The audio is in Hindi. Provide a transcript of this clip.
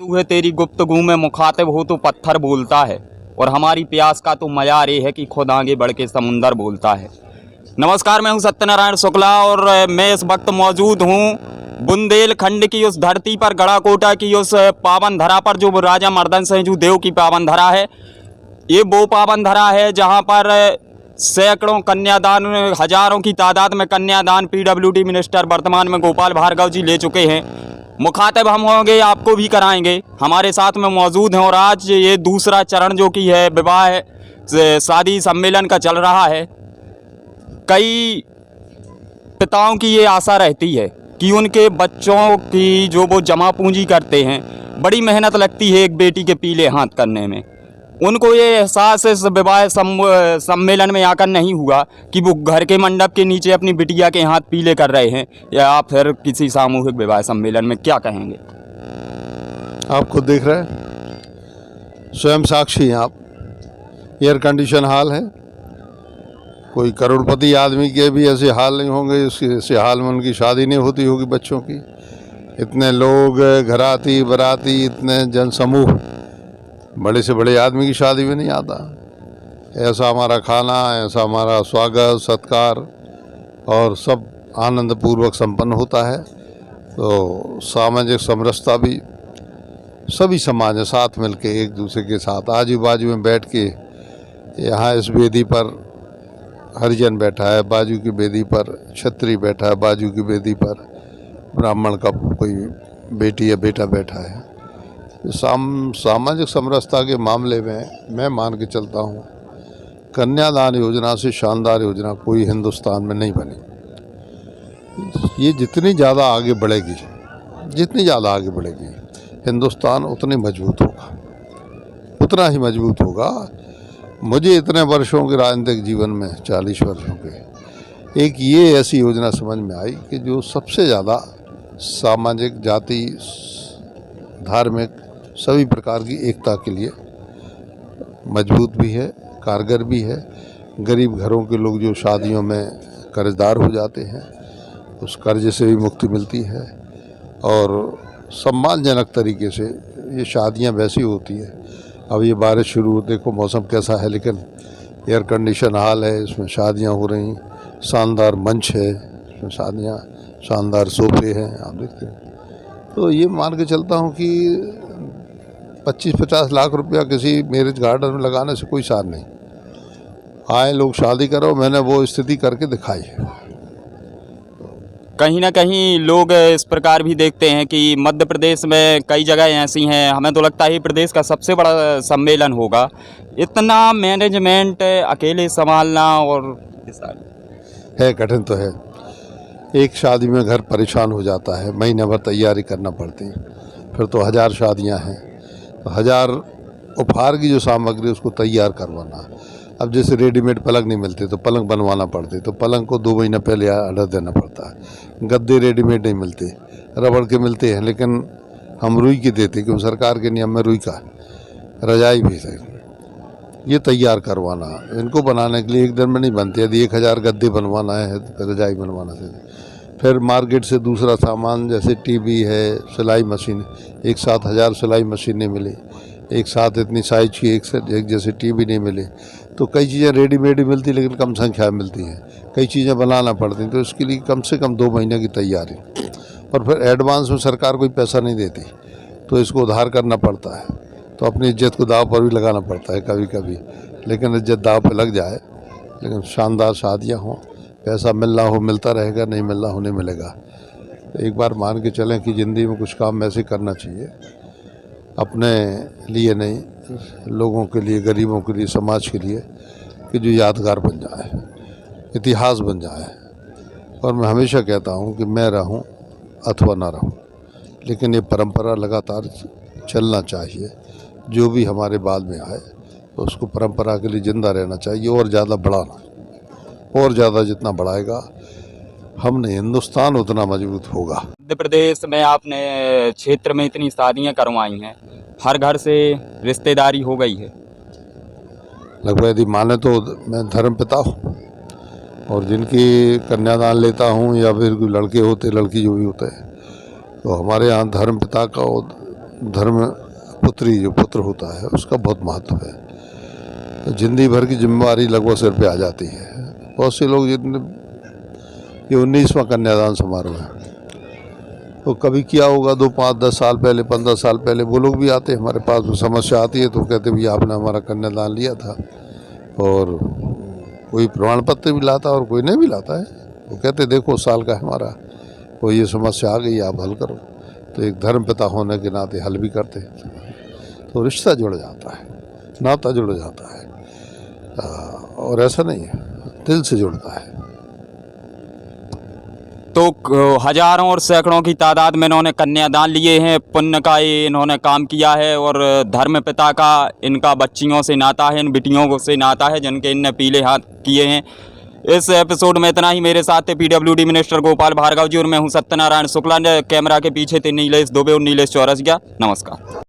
तू है तेरी गुफ्तगू में मुखातिब हो तो पत्थर बोलता है, और हमारी प्यास का तो मयार ये है कि खुद आगे बढ़ के समुंदर बोलता है। नमस्कार, मैं हूं सत्यनारायण शुक्ला और मैं इस वक्त मौजूद हूं बुंदेलखंड की उस धरती पर, गढ़ाकोटा की उस पावन धरा पर जो राजा मर्दन सिंह देव की पावन धरा है। ये वो पावन धरा है जहां पर सैकड़ों कन्यादान, हजारों की तादाद में कन्यादान पीडब्ल्यूडी मिनिस्टर वर्तमान में गोपाल भार्गव जी ले चुके हैं। मुखातिब हम होंगे, आपको भी कराएंगे, हमारे साथ में मौजूद हैं। और आज ये दूसरा चरण जो कि है विवाह शादी सम्मेलन का चल रहा है। कई पिताओं की ये आशा रहती है कि उनके बच्चों की जो वो जमा पूंजी करते हैं, बड़ी मेहनत लगती है एक बेटी के पीले हाथ करने में। उनको ये एहसास इस विवाह सम्मेलन में आकर नहीं हुआ कि वो घर के मंडप के नीचे अपनी बिटिया के हाथ पीले कर रहे हैं, या आप फिर किसी सामूहिक विवाह सम्मेलन में क्या कहेंगे? आप खुद देख रहे हैं, स्वयं साक्षी हैं आप। एयर कंडीशन हाल है, कोई करोड़पति आदमी के भी ऐसे हाल नहीं होंगे, ऐसे हाल में उनकी शादी नहीं होती होगी बच्चों की। इतने लोग, घराती बराती, इतने जनसमूह, बड़े से बड़े आदमी की शादी में नहीं आता। ऐसा हमारा खाना, ऐसा हमारा स्वागत सत्कार और सब आनंद पूर्वक संपन्न होता है। तो सामाजिक समरसता भी, सभी समाज साथ मिलके एक दूसरे के साथ आजू बाजू में बैठ के, यहाँ इस वेदी पर हरिजन बैठा है, बाजू की वेदी पर क्षत्रिय बैठा है, बाजू की वेदी पर ब्राह्मण का कोई बेटी या बेटा बैठा है। सामाजिक समरसता के मामले में मैं मान के चलता हूँ, कन्यादान योजना से शानदार योजना कोई हिंदुस्तान में नहीं बनी। ये जितनी ज़्यादा आगे बढ़ेगी, हिंदुस्तान उतनी मजबूत होगा, उतना ही मजबूत होगा। मुझे इतने वर्षों के राजनीतिक जीवन में, 40 वर्षों के, एक ये ऐसी योजना समझ में आई कि जो सबसे ज़्यादा सामाजिक, जाति, धार्मिक, सभी प्रकार की एकता के लिए मजबूत भी है, कारगर भी है। गरीब घरों के लोग जो शादियों में कर्जदार हो जाते हैं, उस कर्ज से भी मुक्ति मिलती है। और सम्मानजनक तरीके से ये शादियां वैसी होती है। अब ये बारिश शुरू हो, देखो मौसम कैसा है, लेकिन एयर कंडीशन हाल है, इसमें शादियां हो रही, शानदार मंच है, इसमें शादियां, शानदार सोफे हैं, आप देखते हैं। तो ये मान के चलता हूँ कि 25-50 लाख रुपया किसी मैरिज गार्डन में लगाने से कोई सार नहीं। आए लोग शादी करो, मैंने वो स्थिति करके दिखाई है। कहीं ना कहीं लोग इस प्रकार भी देखते हैं कि मध्य प्रदेश में कई जगह ऐसी हैं, हमें तो लगता है प्रदेश का सबसे बड़ा सम्मेलन होगा। इतना मैनेजमेंट अकेले संभालना और है, कठिन तो है। एक शादी में घर परेशान हो जाता है, महीने भर तैयारी करना पड़ती है, फिर तो 1000 शादियां हैं, तो 1000 उपहार की जो सामग्री उसको तैयार करवाना। अब जैसे रेडीमेड पलंग नहीं मिलते तो पलंग बनवाना पड़ते, तो पलंग को 2 महीना पहले ऑर्डर देना पड़ता है। गद्दे रेडीमेड नहीं मिलते, रबड़ के मिलते हैं, लेकिन हम रुई के देते क्योंकि सरकार के नियम में रुई का। रजाई भी है, ये तैयार करवाना, इनको बनाने के लिए एक दिन में नहीं बनते। यदि 1000 गद्दे बनवाना है तो रजाई बनवाना है। फिर मार्केट से दूसरा सामान जैसे टीवी है, सिलाई मशीन, एक साथ 1000 सिलाई मशीनें मिली, एक साथ इतनी साइज की एक जैसे टीवी नहीं मिले। तो कई चीज़ें रेडीमेड ही मिलती, लेकिन कम संख्या में मिलती हैं। कई चीज़ें बनाना पड़ती, तो इसके लिए कम से कम 2 महीने की तैयारी। और फिर एडवांस में सरकार कोई पैसा नहीं देती, तो इसको उधार करना पड़ता है। तो अपनी इज्जत को दाव पर भी लगाना पड़ता है कभी कभी, लेकिन इज्जत दाव पर लग जाए। लेकिन शानदार शादियाँ हों, पैसा मिलना हो मिलता रहेगा, नहीं मिलना हो नहीं मिलेगा। तो एक बार मान के चलें कि ज़िंदगी में कुछ काम ऐसे करना चाहिए, अपने लिए नहीं, लोगों के लिए, गरीबों के लिए, समाज के लिए, कि जो यादगार बन जाए, इतिहास बन जाए। और मैं हमेशा कहता हूँ कि मैं रहूँ अथवा ना रहूँ, लेकिन ये परंपरा लगातार चलना चाहिए। जो भी हमारे बाद में आए तो उसको परंपरा के लिए ज़िंदा रहना चाहिए, और ज़्यादा बढ़ाना, और ज़्यादा जितना बढ़ाएगा हमने हिंदुस्तान उतना मजबूत होगा। मध्य प्रदेश में आपने क्षेत्र में इतनी शादियां करवाई हैं, हर घर से रिश्तेदारी हो गई है लगभग। यदि माने तो मैं धर्मपिता हूँ, और जिनकी कन्यादान लेता हूँ, या फिर कोई लड़के होते, लड़की जो भी होते हैं, तो हमारे यहाँ धर्मपिता का धर्म पुत्री जो पुत्र होता है उसका बहुत महत्व है। तो जिंदगी भर की जिम्मेवारी लगभग सिर पे आ जाती है। बहुत से लोग जितने ये 19वां कन्यादान समारोह है, तो कभी किया होगा 2, 5, 10 साल पहले, 15 साल पहले, वो लोग भी आते हैं हमारे पास। वो समस्या आती है तो कहते भैया आपने हमारा कन्यादान लिया था, और कोई प्रमाण पत्र भी लाता है और कोई नहीं भी लाता है। वो कहते देखो साल का है हमारा, कोई ये समस्या आ गई आप हल करो। तो एक धर्म पिता होने के नाते हल भी करते हैं, तो रिश्ता जुड़ जाता है, नाता जुड़ जाता है। और ऐसा नहीं है, दिल से जुड़ता है। तो हजारों और सैकड़ों की तादाद में इन्होंने कन्यादान लिए हैं, पुण्य का ये इन्होंने काम किया है, और धर्म पिता का इनका बच्चियों से नाता है, इन बिटियों से नाता है जिनके इनने पीले हाथ किए हैं। इस एपिसोड में इतना ही। मेरे साथ थे PWD मिनिस्टर गोपाल भार्गव जी और मैं हूं सत्यनारायण शुक्ला। कैमरा के पीछे थे नीलेश दुबे और नीलेश चौरसिया। नमस्कार।